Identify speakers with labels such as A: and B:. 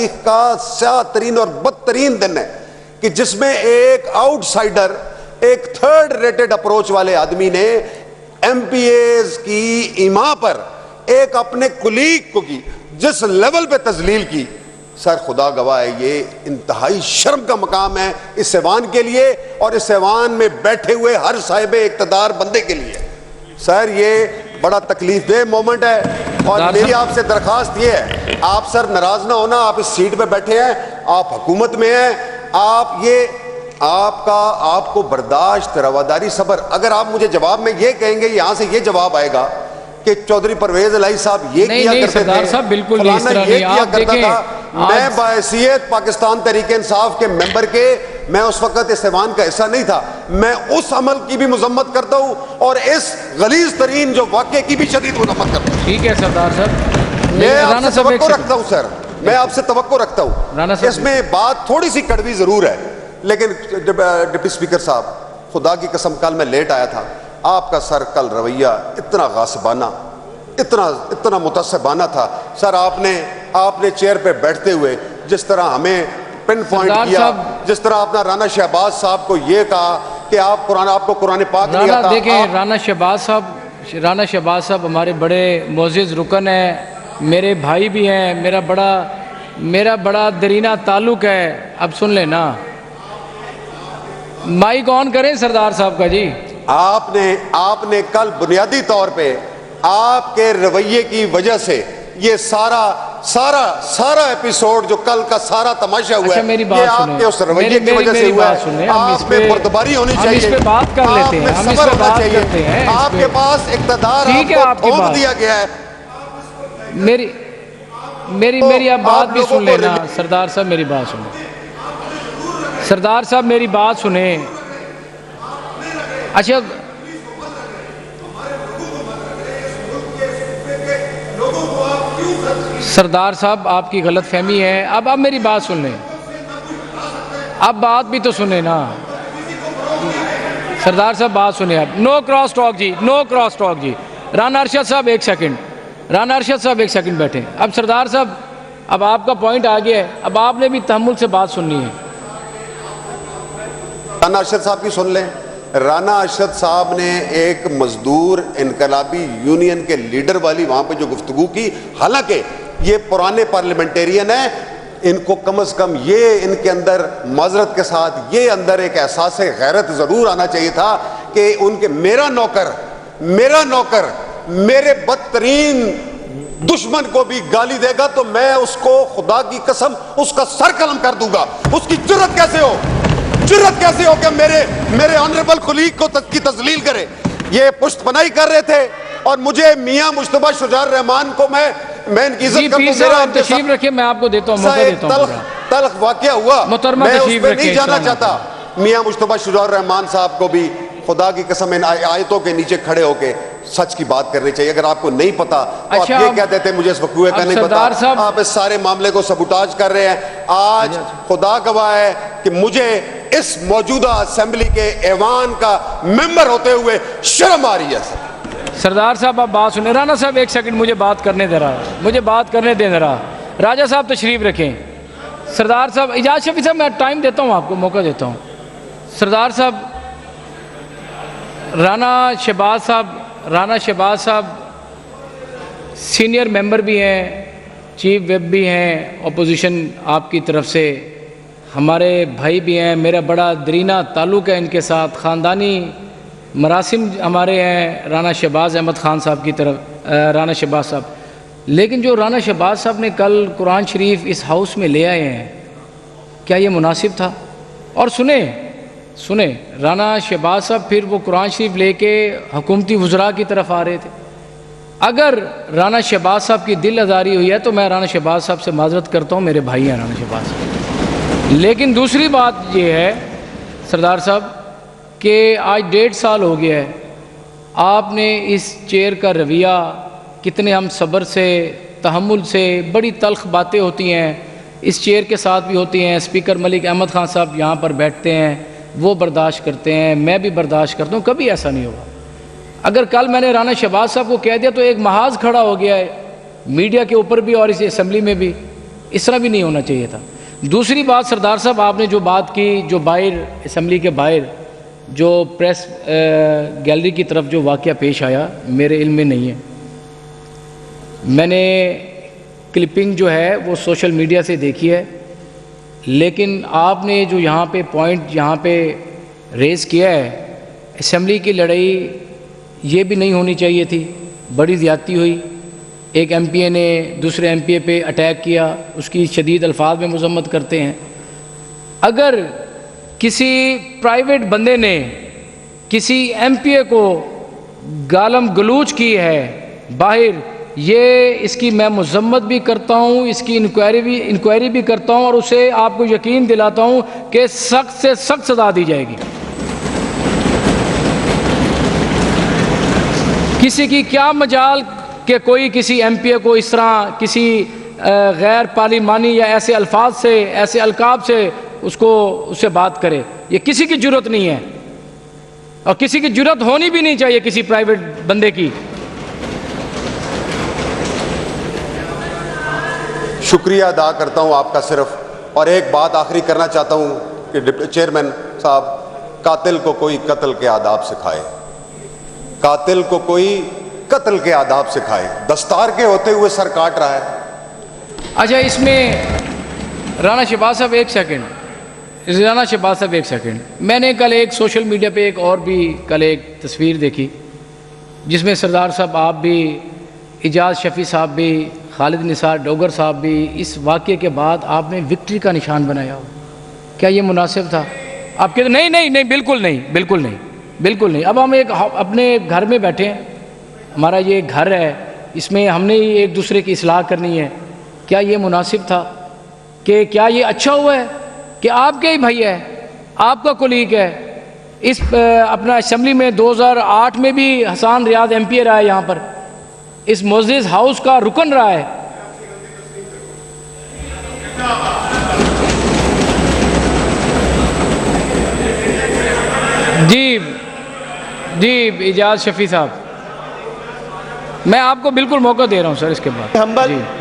A: तारीख का स्याह तरीन और बदतरीन दिन है कि जिसमें एक आउटसाइडर, एक थर्ड रेटेड अप्रोच वाले आदमी ने एमपीएस की ईमा पर एक अपने कुलीग को की जिस लेवल पे तजलील की, सर खुदा गवाह है, ये इंतहाई शर्म का मकाम है इस ऐवान के लिए और इस ऐवान में बैठे हुए हर साहिब इक़्तिदार बंदे के लिए। सर ये बड़ा तकलीफ दे मोमेंट है और मेरी आपसे दरखास्त ये है, आप सर नाराज ना होना, आप इस सीट पे बैठे हैं, आप हुकूमत में हैं, आप ये आपको बर्दाश्त, रवादारी, सब्र। अगर आप मुझे जवाब में ये कहेंगे, यहां से ये जवाब आएगा कि चौधरी परवेज इलाही साहब ये किया करते थे,
B: साहब बिल्कुल नहीं, इस तरह
A: ये किया करता था। मैं बाहैसियत पाकिस्तान तहरीक इंसाफ के मेंबर के, मैं उस वक्त इस ऐवान का हिस्सा नहीं था, मैं उस अमल की भी मजम्मत करता हूँ और इस गलीज तरीन जो वाक़े की भी शदीद मजम्मत करता हूँ।
B: ठीक है सरदार साहब,
A: मैं आपसे तवक्को रखता हूँ सर, मैं आपसे तवक्को रखता हूँ। इसमें बात थोड़ी सी कड़वी जरूर है, लेकिन डिप्टी स्पीकर साहब, खुदा की कसम कल मैं लेट आया था, आपका सर कल रवैया इतना गासिबाना, इतना मुतस्सिबाना था सर। आपने चेयर पे बैठते हुए जिस तरह हमें पिन पॉइंट किया, जिस तरह आपने राना शहबाज साहब को ये कहा कि आपको कुरान पाक नहीं आता।
B: देखें राना शहबाज साहब हमारे बड़े मोअज़्ज़िज़ रुकन हैं, मेरे भाई भी हैं, मेरा बड़ा दरीना ताल्लुक है। अब सुन लेना, माइक ऑन करें सरदार साहब का जी।
A: आपने कल बुनियादी तौर पे आपके रवैये की वजह से ये सारा एपिसोड जो कल का सारा तमाशा हुआ है,
B: मेरी
A: ये
B: बात
A: आपके उस रवैये की वजह से हुआ है। आप में मुर्तबारी होनी चाहिए,
B: इस पे बात कर लेते हैं, हम इस पे बात करते हैं।
A: आपके पास इक़्तिदार आपको थोप दिया गया है।
B: मेरी आप बात भी सुन लेना सरदार साहब, मेरी बात सुने सरदार साहब, मेरी बात सुने। अच्छा सरदार साहब, आपकी गलत फहमी है। अब मेरी बात सुन लें, अब बात भी तो सुने ना सरदार साहब, बात सुने आप। नो क्रॉस टॉक जी, नो क्रॉस टॉक जी। राना अरशद साहब एक सेकंड बैठे। अब सरदार साहब, अब आपका पॉइंट आ गया है, अब आपने भी तहम्मुल से बात सुननी है।
A: राना अरशद साहब की सुन लें। राना अरशद साहब ने एक मजदूर इनकलाबी यूनियन के लीडर वाली वहां पे जो गुफ्तगू की, हालांकि ये पुराने पार्लियामेंटेरियन है, इनको कम से कम ये इनके अंदर माजरत के साथ ये अंदर एक एहसास गैरत जरूर आना चाहिए था कि उनके मेरा नौकर मेरे बदतरीन दुश्मन को भी गाली देगा तो मैं उसको खुदा की कसम उसका सर कलम कर दूंगा। उसकी जुर्रत कैसे हो कि मेरे ऑनरेबल कुलीग को की तजलील करे। ये पुश्तपनाही कर रहे थे और मुझे मियां मुश्तबा शुजार रहमान को मैं इनकी इज्जत करता हूं।
B: तशरीफ रखिए, मैं आपको देता हूं।
A: तल्ख वाकया हुआ, मैं उस पर नहीं जाना चाहता। मियां मुश्तबा शुजार रहमान साहब को भी खुदा की कसम इन आयतों के नीचे खड़े होके सच की बात करनी चाहिए। अगर आपको नहीं पता तो आप ये कहते थे मुझे इस वकूए का नहीं पता। आप इस सारे मामले को सबूटाज कर रहे हैं। आज खुदा गवाह है कि मुझे इस मौजूदा असेंबली के ऐवान का मेंबर होते हुए शर्म आ रही है।
B: सरदार साहब, आप बात सुने। राना साहब एक सेकंड, मुझे बात करने दे रहा। राजा साहब तशरीफ रखें। सरदार साहब, इजाज़ शफी साहब, मैं टाइम देता हूँ, आपको मौका देता हूँ। सरदार साहब, राना शहबाज साहब सीनियर मेंबर भी हैं, चीफ विप भी हैं, अपोजिशन आपकी तरफ से, हमारे भाई भी हैं, मेरा बड़ा दरीना ताल्लुक़ है इनके साथ, ख़ानदानी मरासिम हमारे हैं राना शहबाज अहमद ख़ान साहब की तरफ, राना शहबाज साहब। लेकिन जो राना शहबाज साहब ने कल कुरान शरीफ इस हाउस में ले आए हैं, क्या ये मुनासिब था? और सुने राना शहबाज साहब फिर वो कुरान शरीफ लेके हुकूमती वज़रा की तरफ आ रहे थे। अगर राना शहबाज साहब की दिल आज़ारी हुई है तो मैं राना शहबाज साहब से माजरत करता हूँ, मेरे भाई हैं राना शहबाज साहब। लेकिन दूसरी बात ये है सरदार साहब कि आज 1.5 साल हो गया है, आपने इस चेयर का रवैया, कितने हम सब्र से, तहम्मुल से, बड़ी तल्ख बातें होती हैं इस चेयर के साथ भी होती हैं। स्पीकर मलिक अहमद ख़ान साहब यहाँ पर बैठते हैं, वो बर्दाश्त करते हैं, मैं भी बर्दाश्त करता हूँ, कभी ऐसा नहीं होगा। अगर कल मैंने राना शहबाज साहब को कह दिया तो एक महाज खड़ा हो गया है मीडिया के ऊपर भी और इस असेंबली में भी इस तरह भी नहीं होना चाहिए था। दूसरी बात सरदार साहब, आपने जो बात की, जो बाहर असम्बली के बाहर जो प्रेस गैलरी की तरफ जो वाक़या पेश आया, मेरे इल्म में नहीं है। मैंने क्लिपिंग जो है वो सोशल मीडिया से देखी है, लेकिन आपने जो यहाँ पे पॉइंट यहाँ पे रेज़ किया है, असम्बली की लड़ाई ये भी नहीं होनी चाहिए थी, बड़ी ज़्यादती हुई। एक एमपीए ने दूसरे एमपीए पे अटैक किया, उसकी शदीद अल्फाज में मजम्मत करते हैं। अगर किसी प्राइवेट बंदे ने किसी एमपीए को गालम गलूच की है बाहर, ये इसकी मैं मजम्मत भी करता हूँ, इसकी इंक्वायरी भी करता हूँ, और उसे आपको यकीन दिलाता हूँ कि सख्त से सख्त सज़ा दी जाएगी। किसी की क्या मजाल कि कोई किसी एमपीए को इस तरह किसी गैर पार्लिमानी या ऐसे अल्फाज से, ऐसे अलकाब से उससे बात करे। ये किसी की जुर्रत नहीं है, और किसी की जुर्रत होनी भी नहीं चाहिए किसी प्राइवेट बंदे की।
A: शुक्रिया अदा करता हूं आपका सिर्फ, और एक बात आखिरी करना चाहता हूं कि डिप्टी चेयरमैन साहब, कातिल को कोई कत्ल के आदाब सिखाए, कातिल को कोई कत्ल के आदाब सिखाए। दस्तार के होते हुए सर काट रहा है।
B: अच्छा, इसमें राना शहबाज साहब एक सेकंड, राना शहबाज साहब एक सेकंड, मैंने कल एक सोशल मीडिया पे एक और भी कल एक तस्वीर देखी जिसमें सरदार साहब, आप भी, इजाज़ शफ़ी साहब भी, खालिद निसार डोगर साहब भी, इस वाक़े के बाद आपने विक्ट्री का निशान बनाया हो। क्या ये मुनासिब था? आप कहते नहीं नहीं नहीं, बिल्कुल नहीं, बिल्कुल नहीं, बिल्कुल नहीं। अब हम एक अपने घर में बैठे हैं, हमारा ये घर है, इसमें हमने ही एक दूसरे की इस्लाह करनी है। क्या ये मुनासिब था? कि क्या ये अच्छा हुआ है कि आपके ही भाई है, आपका कोलीग है, इस अपना असम्बली में 2008 में भी हसन रियाज एमपीए रहा है, यहाँ पर इस मोअज़्ज़िज़ हाउस का रुकन रहा है। जी जी, इजाज़ शफ़ी साहब, मैं आपको बिल्कुल मौका दे रहा हूँ सर इसके बाद।
C: हम्बल
B: जी।